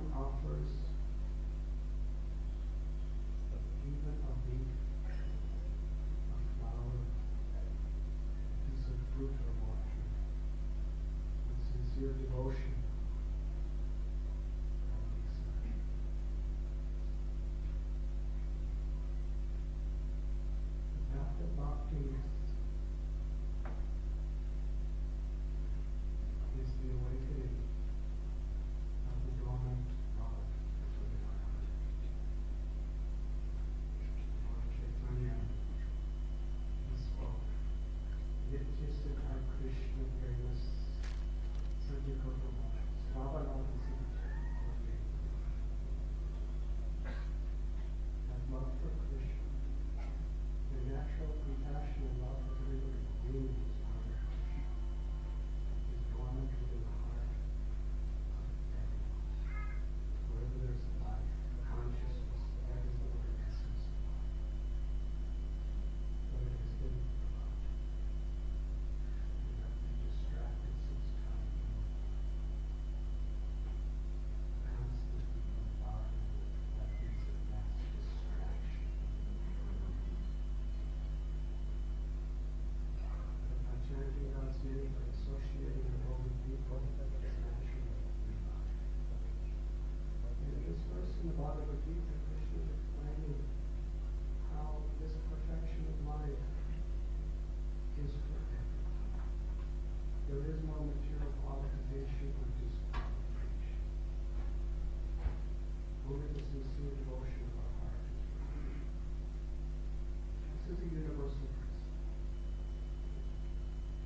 one offers even a leaf, a flower, a piece of fruit or water, with sincere devotion, the path of bhakti is the awakening of the dormant love within our heart. Lord Chaitanya, he spoke, Nityasya Krishna Premas Sanjikotama Svavananda Siddha. That love for Krishna, the natural compassion and love for everybody, beings, is dormant within the heart of man. Wherever there's life, consciousness, that is the very essence of life. But it has been corrupt. We have been distracted since time constantly bombarded with weapons of mass distraction. But by chanting God's name, by associating with holy people, it's naturally revived. In this verse in the Bhagavad Gita, Krishna is explaining how this perfection of mind is for everyone. There is no material qualification or disqualification. Only the sincere devotion of our heart is required. This is a universal principle.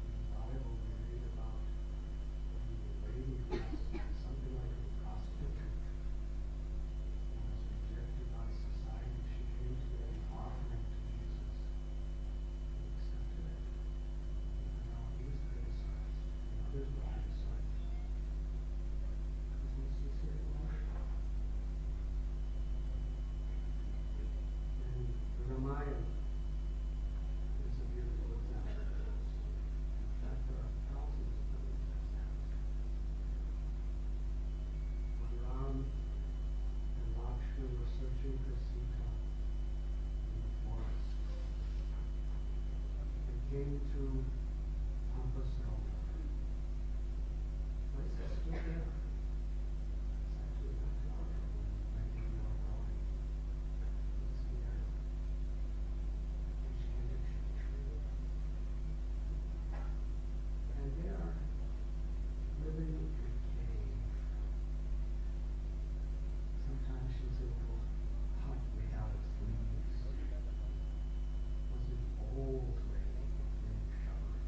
In the Bible, we read about a lady who was something like a prostitute. She was rejected by society. She came to make an offering to Jesus. He accepted it. Even though he was criticized and others were criticized. Because of his sincere devotion. And the Ramayana is a beautiful example of this. In fact, there are thousands of these examples. When Ram and Lakshmana were searching for Sita in the forest, they came to Pampasnova. Place that stood there. It's actually not far from where you are going. It's here. Tree. And they are living in a cave. Sometimes she's a little hut made out of leaves. It was an old lady named Sharma.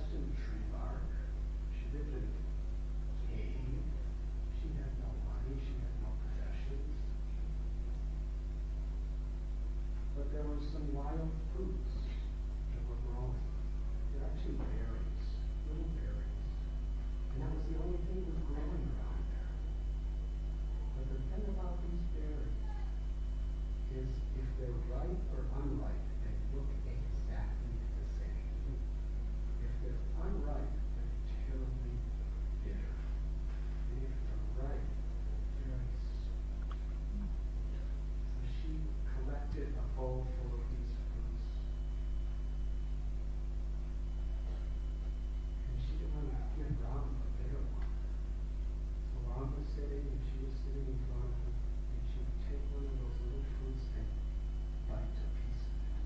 dressed in tree bark. She lived in a cave. She had no money. She had no possessions. But there were some wild fruits that were growing. They're actually berries, little berries. And that was the only thing that was growing around there. But the thing about these berries is if they're ripe or unripe, they look exactly the same. If they're unripe, they're terribly bitter. And if they're ripe, they're very sweet. So she collected a bowl full of these fruits. And she didn't want to give Ram a bitter one. So Ram was sitting, and she was sitting in front of him, and she would take one of those little fruits and bite a piece of it.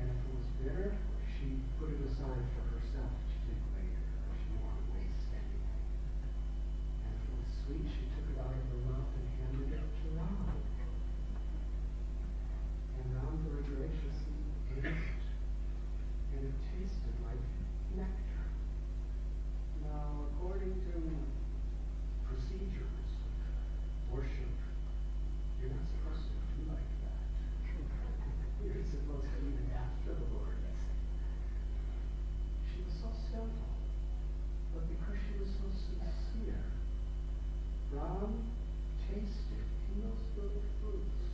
And if it was bitter, she put it aside for herself. She didn't later, or she didn't want to waste anything. And if it was sweet, she took it out of her mouth and handed it to Ram. And Ram very graciously ate it. And it tasted like nectar. Now, according to procedures of worship, you're not supposed to do like that. You're supposed to eat it after the Lord. She was so simple, but because she was so sincere, Ram tasted in those little fruits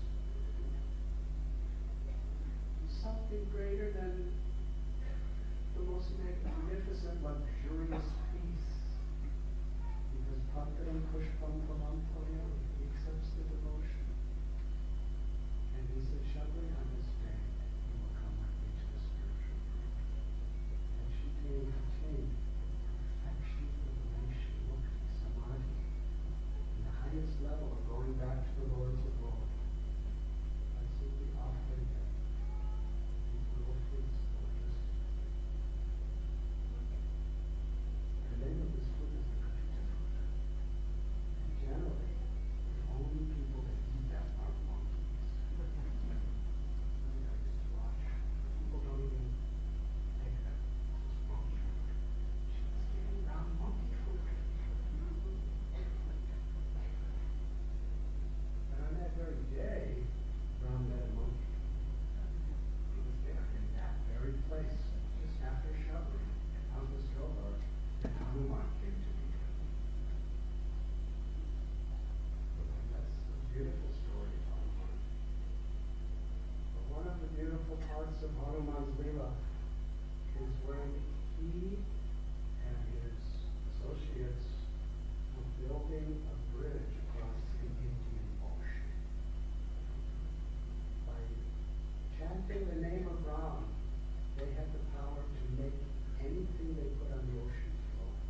something greater than the most magnificent, luxurious feast. Because Patram Pushpam Phalam Phalam, he accepts the devotion. And he said, Shabri, on this day, you will come with me to the spiritual world. And she attained perfection, illumination, mukti, samadhi, and the highest level of going back to the Lord's abode. By simply offering them these little fruits that were just. The name of this fruit is the kapita fruit. And generally, the only people that eat that are monkeys. I used to watch. People don't even take that. It's monkey fruit. She was giving Ram monkey fruit. And on that very day, Ram met a monkey. He was there in that very place, just after Shabri. How this over, and Hanuman came to meet him. And that's a beautiful story of Hanuman. But one of the beautiful parts of Hanuman's Leela is when he and his associates were building a bridge across the Indian Ocean. By chanting the name of Ram, they had the power to make anything they put on the ocean float.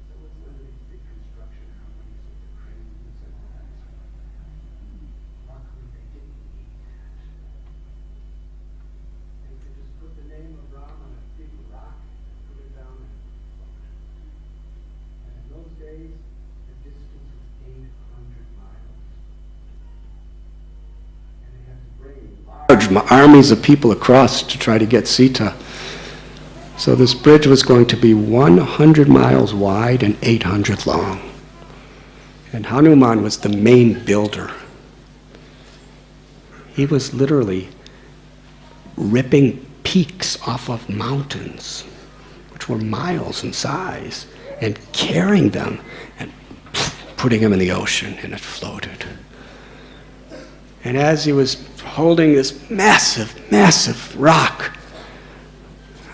So it was one of these big construction companies with the cranes and all that sort of thing. Luckily, they didn't need that. They could just put the name of Ram on a big rock and put it down and float. And in those days, the distance was 800 miles. And they had to bring large armies of people across to try to get Sita. So this bridge was going to be 100 miles wide and 800 long. And Hanuman was the main builder. He was literally ripping peaks off of mountains, which were miles in size, and carrying them and putting them in the ocean, and it floated. And as he was holding this massive, massive rock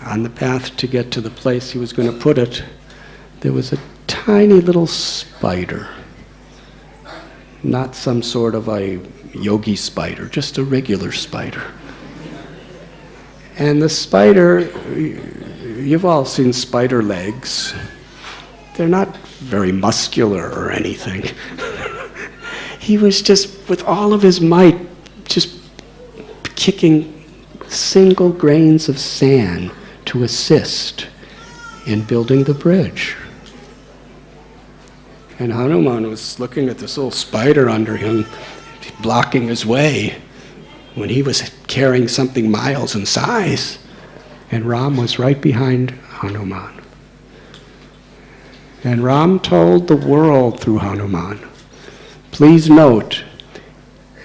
on the path to get to the place he was going to put it, there was a tiny little spider. Not some sort of a yogi spider, just a regular spider. And the spider, you've all seen spider legs. They're not very muscular or anything. He was just, with all of his might, just kicking single grains of sand to assist in building the bridge. And Hanuman was looking at this little spider under him, blocking his way. when he was carrying something miles in size, and Ram was right behind Hanuman. And Ram told the world through Hanuman, please note,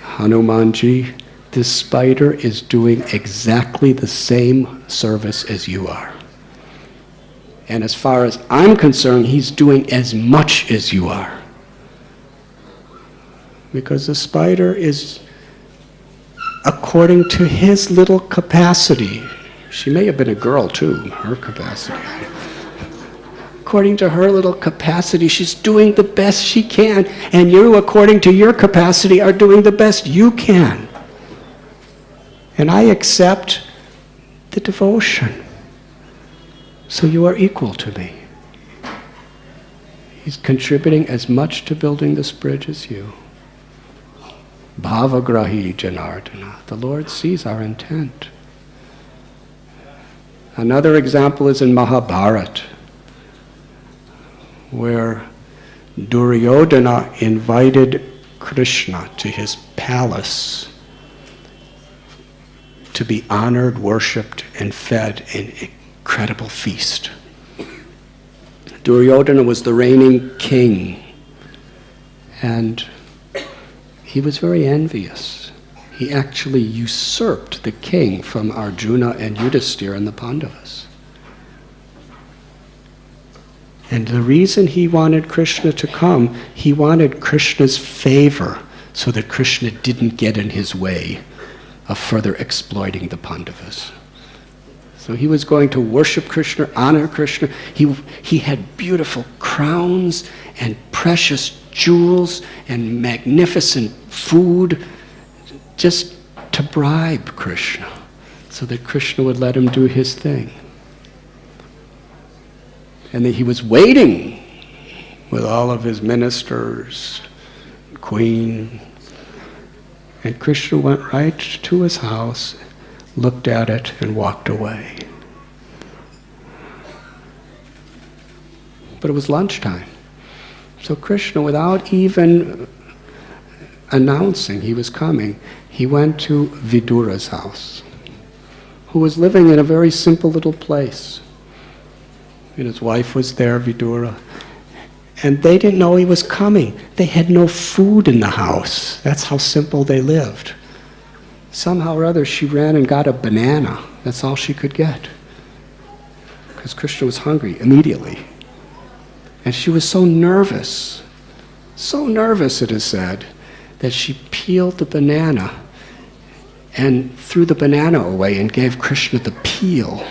Hanumanji, this spider is doing exactly the same service as you are. And as far as I'm concerned, he's doing as much as you are. Because the spider is according to his little capacity. She may have been a girl too, her capacity. According to her little capacity, she's doing the best she can, and you, according to your capacity, are doing the best you can. And I accept the devotion. So you are equal to me. He's contributing as much to building this bridge as you. Bhavagrahi Janardana. The Lord sees our intent. Another example is in Mahabharata, where Duryodhana invited Krishna to his palace to be honored, worshipped, and fed an incredible feast. Duryodhana was the reigning king, and he was very envious. He actually usurped the king from Arjuna and Yudhisthira and the Pandavas. And the reason he wanted Krishna to come, he wanted Krishna's favor so that Krishna didn't get in his way of further exploiting the Pandavas. So he was going to worship Krishna, honor Krishna. He had beautiful crowns and precious jewels and magnificent food just to bribe Krishna so that Krishna would let him do his thing. And that he was waiting with all of his ministers, queen, and Krishna went right to his house, looked at it, and walked away. But it was lunchtime. So Krishna, without even announcing he was coming, he went to Vidura's house, who was living in a very simple little place. And his wife was there, Vidura. And they didn't know he was coming. They had no food in the house. That's how simple they lived. Somehow or other, she ran and got a banana. That's all she could get. Because Krishna was hungry immediately. And she was so nervous, it is said, that she peeled the banana and threw the banana away and gave Krishna the peel.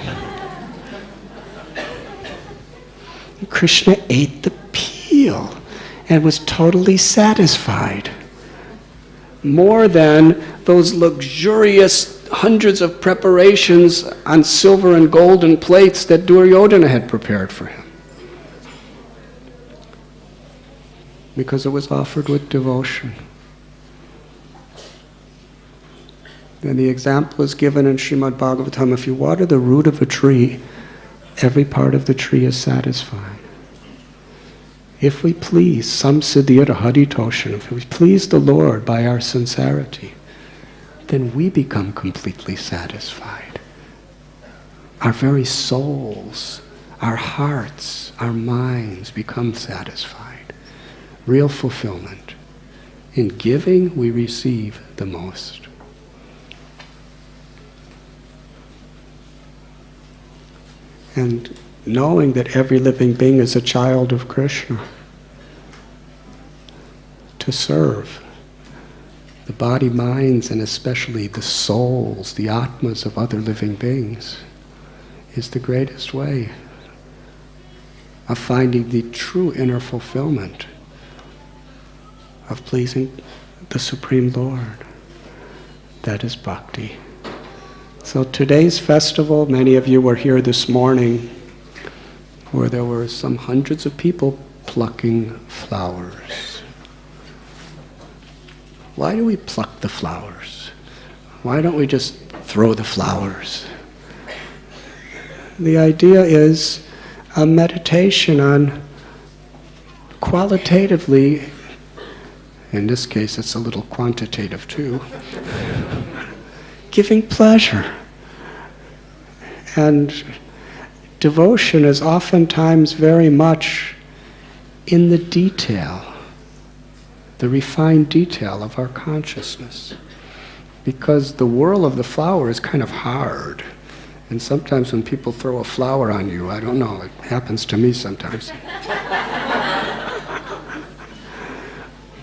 And Krishna ate the peel and was totally satisfied. More than those luxurious hundreds of preparations on silver and golden plates that Duryodhana had prepared for him. Because it was offered with devotion. And the example is given in Srimad Bhagavatam. If you water the root of a tree, every part of the tree is satisfied. If we please, samsiddhira haritoshan, if we please the Lord by our sincerity, then we become completely satisfied. Our very souls, our hearts, our minds become satisfied. Real fulfillment. In giving, we receive the most. And knowing that every living being is a child of Krishna, to serve the body, minds, and especially the souls, the atmas of other living beings, is the greatest way of finding the true inner fulfillment of pleasing the Supreme Lord. That is bhakti. So today's festival, many of you were here this morning, where there were some hundreds of people plucking flowers. Why do we pluck the flowers? Why don't we just throw the flowers? The idea is a meditation on qualitatively, in this case it's a little quantitative too, giving pleasure. And devotion is oftentimes very much in the detail, the refined detail of our consciousness. Because the whirl of the flower is kind of hard. And sometimes when people throw a flower on you, I don't know, it happens to me sometimes.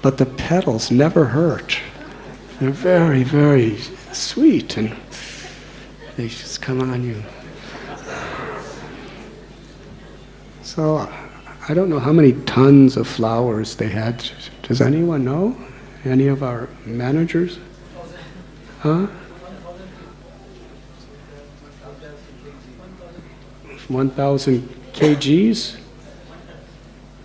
But the petals never hurt. They're very, very sweet, and they just come on you. So I don't know how many tons of flowers they had. Does anyone know? Any of our managers? Huh? 1,000 kgs?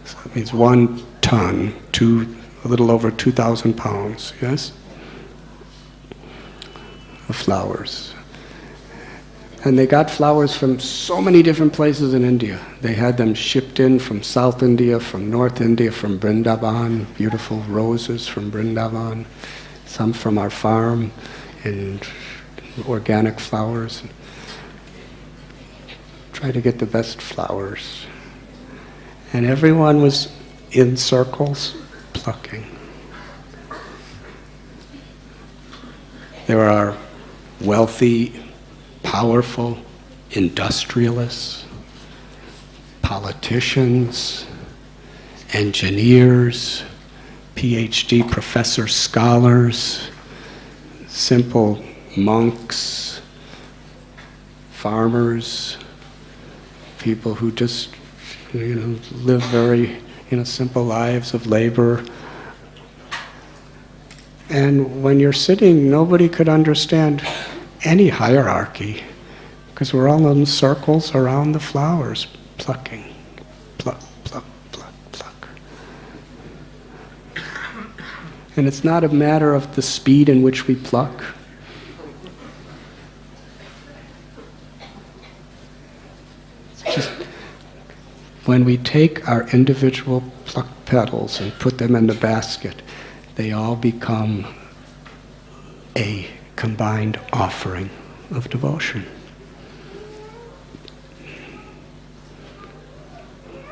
So that means 1 ton, a little over 2,000 pounds, yes? Of flowers. And they got flowers from so many different places in India. They had them shipped in from South India, from North India, from Vrindavan, beautiful roses from Vrindavan, some from our farm, and organic flowers. Try to get the best flowers. And everyone was in circles plucking. There are wealthy, powerful industrialists, politicians, engineers, PhD professor scholars, simple monks, farmers, people who just, live very, simple lives of labor. And when you're sitting, nobody could understand any hierarchy, because we're all in circles around the flowers, plucking, pluck, pluck, pluck, pluck. And it's not a matter of the speed in which we pluck. It's just when we take our individual plucked petals and put them in the basket, they all become a combined offering of devotion.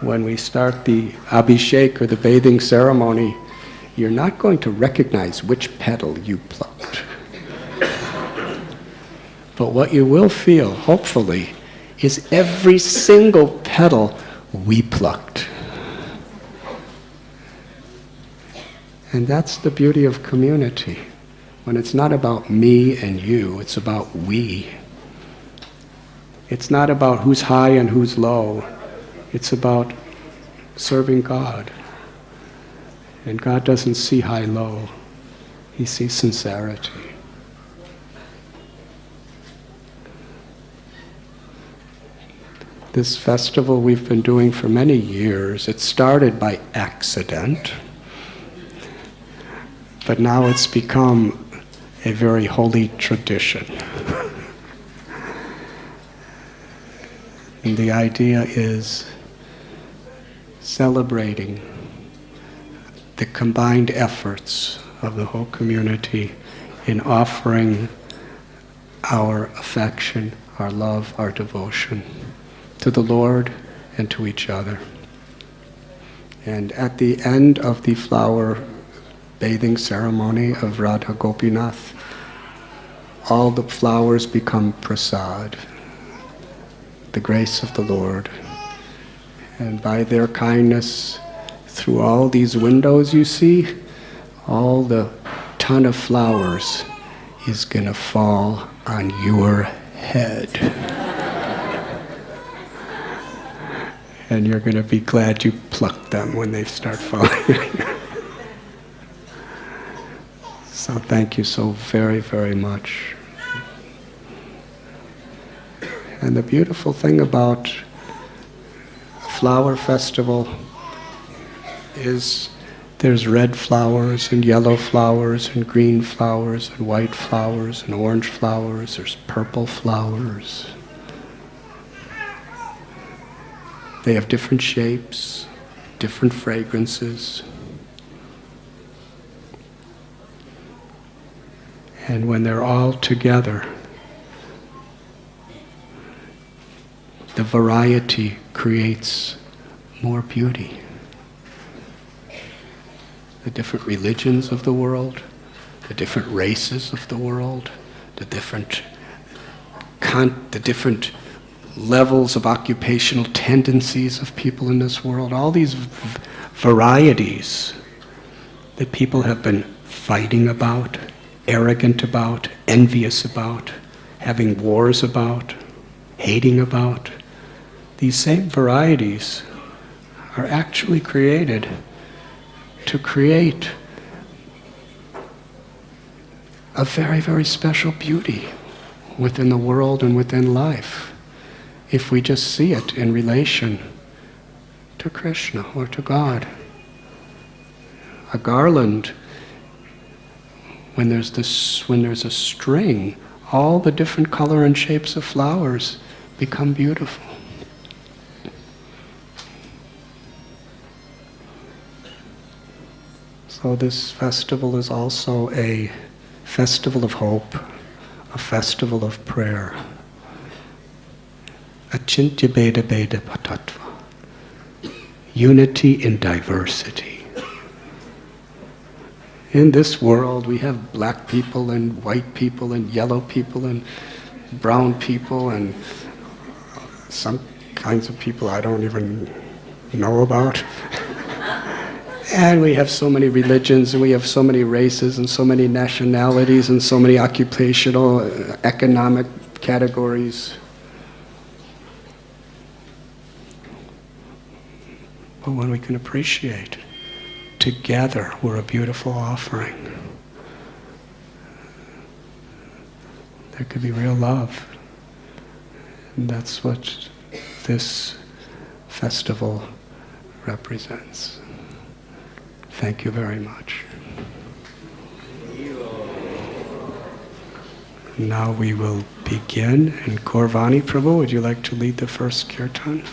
When we start the abhishek, or the bathing ceremony, you're not going to recognize which petal you plucked. But what you will feel, hopefully, is every single petal we plucked. And that's the beauty of community. When it's not about me and you, it's about we. It's not about who's high and who's low. It's about serving God. And God doesn't see high-low. He sees sincerity. This festival we've been doing for many years. It started by accident, but now it's become a very holy tradition. And the idea is celebrating the combined efforts of the whole community in offering our affection, our love, our devotion to the Lord and to each other. And at the end of the flower bathing ceremony of Radha Gopinath, all the flowers become prasad, the grace of the Lord. And by their kindness, through all these windows you see, all the ton of flowers is going to fall on your head. And you're going to be glad you plucked them when they start falling. So thank you so very, very much. And the beautiful thing about a flower festival is there's red flowers and yellow flowers and green flowers and white flowers and orange flowers. There's purple flowers. They have different shapes, different fragrances. And when they're all together, the variety creates more beauty. The different religions of the world, the different races of the world, the different levels of occupational tendencies of people in this world, all these varieties that people have been fighting about, arrogant about, envious about, having wars about, hating about. These same varieties are actually created to create a very, very special beauty within the world and within life, if we just see it in relation to Krishna or to God. A garland, when there's a string, all the different color and shapes of flowers become beautiful. So this festival is also a festival of hope, a festival of prayer. Achintya Beda Beda Patatva. Unity in diversity. In this world we have black people and white people and yellow people and brown people and some kinds of people I don't even know about. And we have so many religions, and we have so many races, and so many nationalities, and so many occupational, economic categories. But when we can appreciate, together we're a beautiful offering. There could be real love. And that's what this festival represents. Thank you very much. Now we will begin. And Gaurvani Prabhu, would you like to lead the first kirtan?